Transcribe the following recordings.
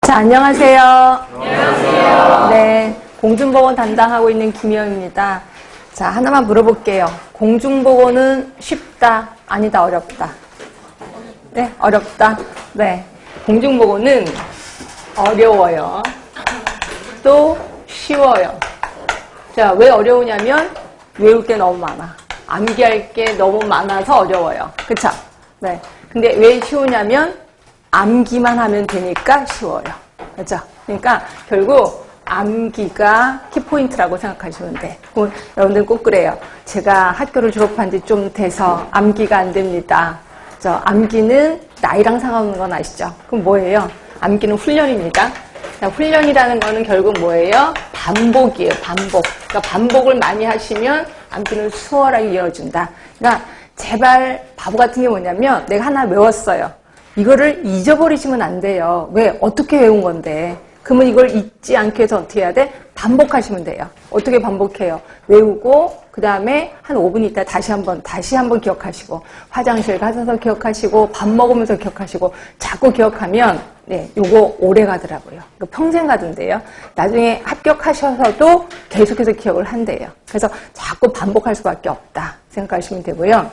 자, 안녕하세요. 안녕하세요. 네, 공중보건 담당하고 있는 김희영입니다. 자, 하나만 물어볼게요. 공중보건은 쉽다, 아니다, 어렵다? 네, 어렵다. 네, 공중보건은 어려워요. 또 쉬워요. 자, 왜 어려우냐면 외울 게 너무 많아. 암기할 게 너무 많아서 어려워요. 그쵸? 네. 근데 왜 쉬우냐면 암기만 하면 되니까 쉬워요. 그렇죠? 그러니까 결국 암기가 키포인트라고 생각하시면 돼. 여러분들 꼭 그래요. 제가 학교를 졸업한 지 좀 돼서 암기가 안 됩니다. 암기는 나이랑 상관없는 건 아시죠? 그럼 뭐예요? 암기는 훈련입니다. 자, 훈련이라는 거는 결국 뭐예요? 반복이에요. 반복. 그러니까 반복을 많이 하시면 암기는 수월하게 이어진다. 그러니까 제발 바보 같은 게 뭐냐면 내가 하나 외웠어요. 이거를 잊어버리시면 안 돼요. 왜? 어떻게 외운 건데? 그러면 이걸 잊지 않기 위해서 어떻게 해야 돼? 반복하시면 돼요. 어떻게 반복해요? 외우고 그 다음에 한 5분 있다 다시 한번 기억하시고 화장실 가셔서 기억하시고 밥 먹으면서 기억하시고 자꾸 기억하면 네, 요거 오래 가더라고요. 평생 가던데요. 나중에 합격하셔서도 계속해서 기억을 한대요. 그래서 자꾸 반복할 수밖에 없다 생각하시면 되고요.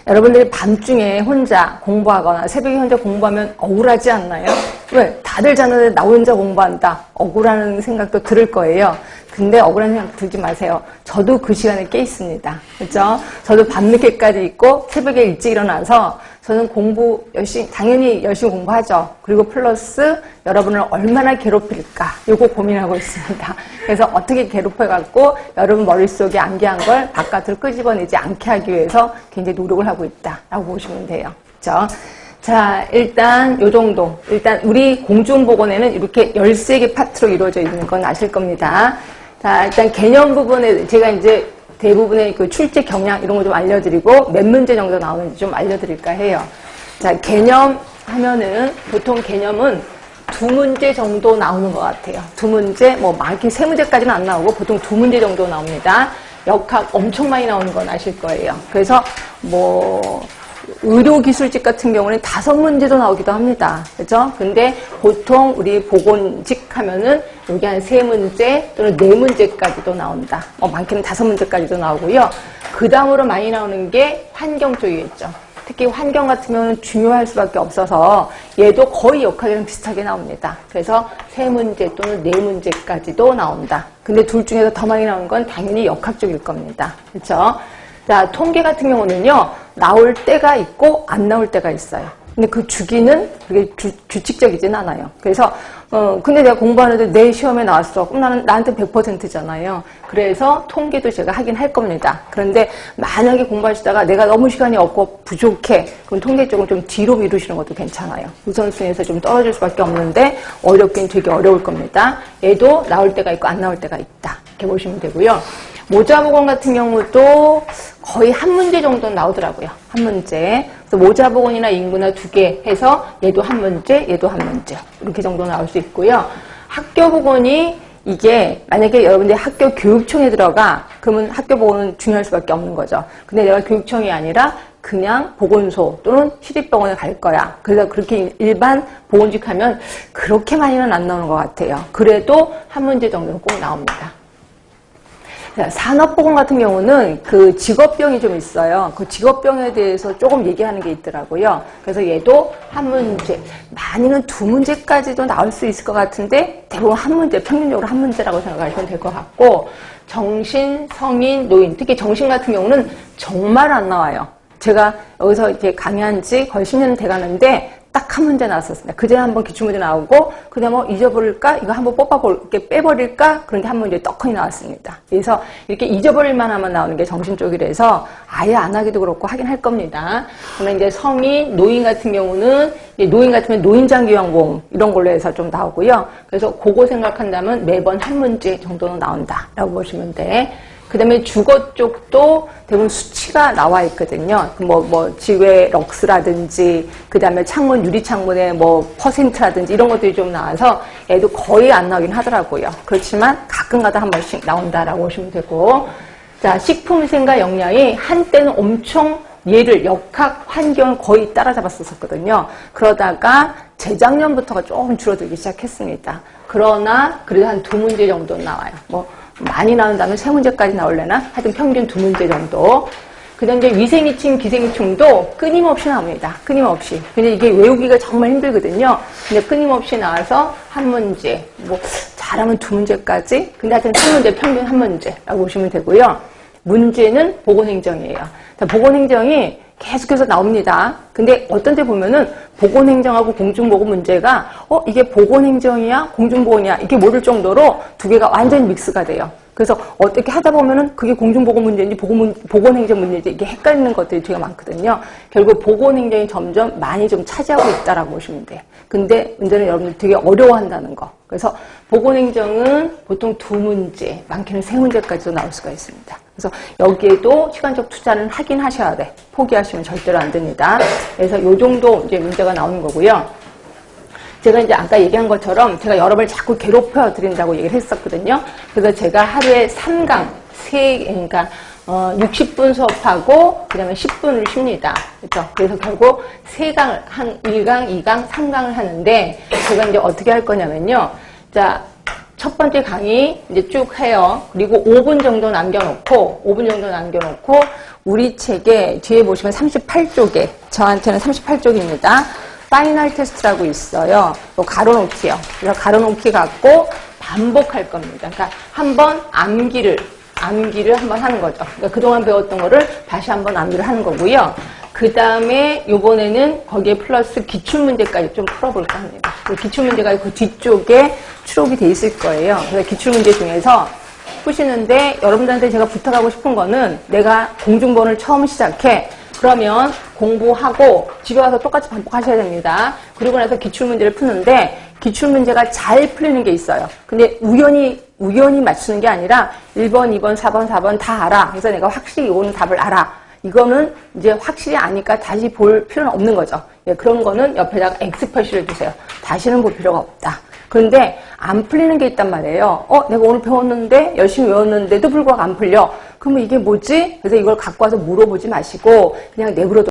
여러분들이 밤중에 혼자 공부하거나 새벽에 혼자 공부하면 억울하지 않나요? 왜? 다들 자는데 나 혼자 공부한다. 억울하는 생각도 들을 거예요. 근데 억울한 생각 들지 마세요. 저도 그 시간에 깨 있습니다. 그렇죠? 저도 밤늦게까지 있고 새벽에 일찍 일어나서 저는 공부 당연히 열심히 공부하죠. 그리고 플러스 여러분을 얼마나 괴롭힐까 요거 고민하고 있습니다. 그래서 어떻게 괴롭혀갖고 여러분 머릿속에 암기한 걸 바깥으로 끄집어내지 않게 하기 위해서 굉장히 노력을 하고 있다라고 보시면 돼요. 그렇죠? 자, 일단 요 정도. 일단 우리 공중보건에는 이렇게 13개 파트로 이루어져 있는 건 아실 겁니다. 자, 일단 개념 부분에 제가 이제 대부분의 그 출제 경향 이런 거 좀 알려드리고 몇 문제 정도 나오는지 좀 알려드릴까 해요. 자, 개념 하면은 보통 개념은 2문제 정도 나오는 것 같아요. 2문제, 뭐 많게 3문제까지는 안 나오고 보통 2문제 정도 나옵니다. 역학 엄청 많이 나오는 건 아실 거예요. 그래서 뭐 의료기술직 같은 경우는 5문제도 나오기도 합니다. 그죠? 근데 보통 우리 보건직 하면은 여기 한 3문제 또는 4문제까지도 나온다. 많게는 5문제까지도 나오고요. 그 다음으로 많이 나오는 게 환경 쪽이겠죠. 특히 환경 같은 경우는 중요할 수밖에 없어서 얘도 거의 역학이랑 비슷하게 나옵니다. 그래서 3문제 또는 4문제까지도 나온다. 근데 둘 중에서 더 많이 나오는 건 당연히 역학 쪽일 겁니다. 그렇죠? 자, 통계 같은 경우는요, 나올 때가 있고 안 나올 때가 있어요. 근데 그 주기는 그게 규칙적이진 않아요. 그래서 근데 내가 공부하는데 내 시험에 나왔어. 그럼 나한테 100%잖아요. 그래서 통계도 제가 하긴 할 겁니다. 그런데 만약에 공부하시다가 내가 너무 시간이 없고 부족해. 그럼 통계 쪽은 좀 뒤로 미루시는 것도 괜찮아요. 우선순위에서 좀 떨어질 수밖에 없는데 어렵긴 되게 어려울 겁니다. 얘도 나올 때가 있고 안 나올 때가 있다. 이렇게 보시면 되고요. 모자보건 같은 경우도 거의 한 문제 정도는 나오더라고요. 한 문제. 그래서 모자보건이나 인구나 2개 해서 얘도 한 문제, 얘도 한 문제. 이렇게 정도 나올 수 있고요. 학교보건이 이게 만약에 여러분들이 학교 교육청에 들어가 그러면 학교보건은 중요할 수밖에 없는 거죠. 근데 내가 교육청이 아니라 그냥 보건소 또는 시립병원에 갈 거야. 그래서 그렇게 일반 보건직 하면 그렇게 많이는 안 나오는 것 같아요. 그래도 한 문제 정도는 꼭 나옵니다. 산업보건 같은 경우는 그 직업병이 좀 있어요. 그 직업병에 대해서 조금 얘기하는 게 있더라고요. 그래서 얘도 한 문제, 많이는 2문제까지도 나올 수 있을 것 같은데 대부분 한 문제, 평균적으로 한 문제라고 생각하시면 될 것 같고 정신, 성인, 노인, 특히 정신 같은 경우는 정말 안 나와요. 제가 여기서 이렇게 강의한 지 거의 10년 돼가는데 딱 한 문제 나왔었습니다. 그전에 한번 기출문제 나오고 그다음에 잊어버릴까? 이거 한번 뽑아볼게 빼버릴까? 그런 게 한 문제 떡하니 나왔습니다. 그래서 이렇게 잊어버릴만 하면 나오는 게 정신 쪽이라서 아예 안 하기도 그렇고 하긴 할 겁니다. 그러나 이제 성인, 노인 같은 경우는 노인 같으면 노인장기요양보험 이런 걸로 해서 좀 나오고요. 그래서 그거 생각한다면 매번 한 문제 정도는 나온다라고 보시면 돼. 그 다음에 주거 쪽도 대부분 수치가 나와 있거든요. 지회 럭스라든지, 그 다음에 창문, 유리창문에 퍼센트라든지 이런 것들이 좀 나와서 얘도 거의 안 나오긴 하더라고요. 그렇지만 가끔가다 한 번씩 나온다라고 보시면 되고. 자, 식품위생과 영양이 한때는 엄청 얘를 역학 환경을 거의 따라잡았었거든요. 그러다가 재작년부터가 조금 줄어들기 시작했습니다. 그러나 그래도 한 2문제 정도 나와요. 뭐 많이 나온다면 3문제까지 나올려나? 하여튼 평균 2문제 정도. 그다음 이제 위생이충, 기생충도 끊임없이 나옵니다. 끊임없이. 근데 이게 외우기가 정말 힘들거든요. 근데 끊임없이 나와서 한 문제, 뭐 잘하면 2문제까지. 근데 하여튼 3문제, 평균 1문제라고 보시면 되고요. 문제는 보건행정이에요. 보건행정이 계속해서 나옵니다. 근데 어떤 때 보면은 보건행정하고 공중보건 문제가 이게 보건행정이야? 공중보건이야? 이게 모를 정도로 두 개가 완전히 믹스가 돼요. 그래서 어떻게 하다 보면은 그게 공중보건 문제인지 보건행정 문제인지 이게 헷갈리는 것들이 되게 많거든요. 결국 보건행정이 점점 많이 좀 차지하고 있다라고 보시면 돼요. 근데 문제는 여러분들 되게 어려워한다는 거. 그래서 보건행정은 보통 2문제, 많게는 3문제까지도 나올 수가 있습니다. 그래서 여기에도 시간적 투자는 하긴 하셔야 돼. 포기하시면 절대로 안 됩니다. 그래서 요 정도 이제 문제가 나오는 거고요. 제가 이제 아까 얘기한 것처럼 제가 여러분을 자꾸 괴롭혀 드린다고 얘기를 했었거든요. 그래서 제가 하루에 3강, 그러니까 60분 수업하고 그다음에 10분을 쉽니다. 그렇죠? 그래서 결국 3강을 1강, 2강, 3강을 하는데 제가 이제 어떻게 할 거냐면요. 자, 첫 번째 강의 이제 쭉 해요. 그리고 5분 정도 남겨놓고 우리 책에 뒤에 보시면 38쪽에 저한테는 38쪽입니다. 파이널 테스트라고 있어요. 또 가로놓기요. 그래서 가로놓기 갖고 반복할 겁니다. 그러니까 한번 암기를 한번 하는 거죠. 그러니까 그동안 배웠던 거를 다시 한번 암기를 하는 거고요. 그 다음에 요번에는 거기에 플러스 기출문제까지 좀 풀어볼까 합니다. 기출문제가 그 뒤쪽에 추록이 돼 있을 거예요. 그래서 기출문제 중에서 푸시는데 여러분들한테 제가 부탁하고 싶은 거는 내가 공중본을 처음 시작해. 그러면 공부하고 집에 와서 똑같이 반복하셔야 됩니다. 그리고 나서 기출문제를 푸는데 기출문제가 잘 풀리는 게 있어요. 근데 우연히 맞추는 게 아니라 1번, 2번, 4번, 4번 다 알아. 그래서 내가 확실히 이거는 답을 알아. 이거는 이제 확실히 아니까 다시 볼 필요는 없는 거죠. 예, 그런 거는 옆에다가 X 표시를 주세요. 다시는 볼 필요가 없다. 그런데 안 풀리는 게 있단 말이에요. 내가 오늘 배웠는데 열심히 외웠는데도 불구하고 안 풀려. 그러면 이게 뭐지? 그래서 이걸 갖고 와서 물어보지 마시고 그냥 내버려둬.